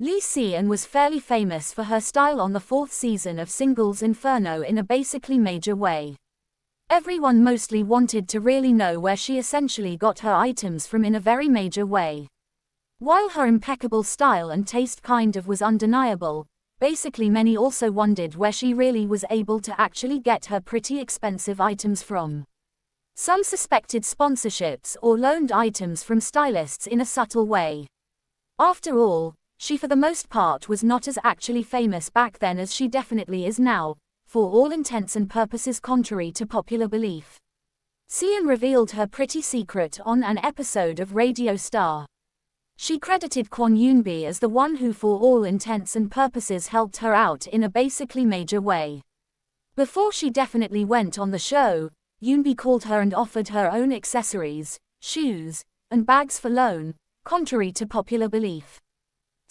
Sian was fairly famous for her style on the fourth season of SinglesInferno in a basically major way. Everyone mostly wanted to really know where she essentially got her items from in a very major way. While her impeccable style and taste kind of was undeniable, basically many also wondered where she really was able to actually get her pretty expensive items from. Some suspected sponsorships or loaned items from stylists in a subtle way. After all, she for the most part was not as actually famous back then as she definitely is now, for all intents and purposes contrary to popular belief. Sian revealed her pretty secret on an episode of Radio Star. She credited KYUHYUN as the one who for all intents and purposes helped her out in a basically major way. Before she definitely went on the show, Yoonbi called her and offered her own accessories, shoes, and bags for loan, contrary to popular belief.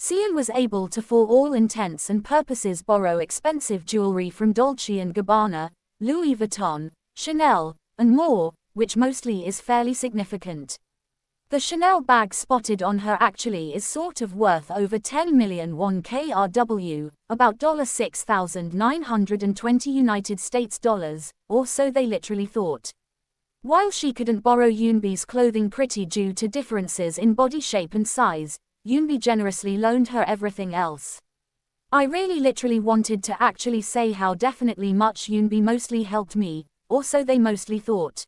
Sian was able to for all intents and purposes borrow expensive jewelry from Dolce & Gabbana, Louis Vuitton, Chanel, and more, which mostly is fairly significant. The Chanel bag spotted on her actually is sort of worth over 10 million won KRW, about $6,920 United States dollars, or so they literally thought. While she couldn't borrow Yoonbi's clothing pretty due to differences in body shape and size, Yoonbi generously loaned her everything else. I really literally wanted to actually say how definitely much Yoonbi mostly helped me, or so they mostly thought.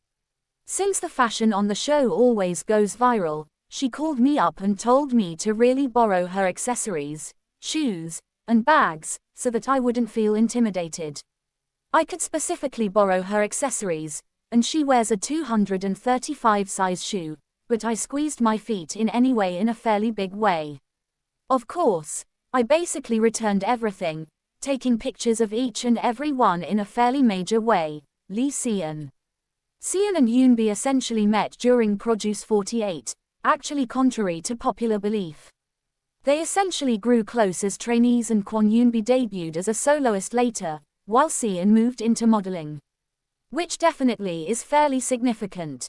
Since the fashion on the show always goes viral, she called me up and told me to really borrow her accessories, shoes, and bags, so that I wouldn't feel intimidated. I could specifically borrow her accessories, and she wears a 235 size shoe, but I squeezed my feet in anyway in a fairly big way. Of course, I basically returned everything, taking pictures of each and every one in a fairly major way. Sian. Sian and Yoonbi essentially met during Produce 48, actually contrary to popular belief. They essentially grew close as trainees and Yoonbi debuted as a soloist later, while Sian moved into modeling. Which definitely is fairly significant.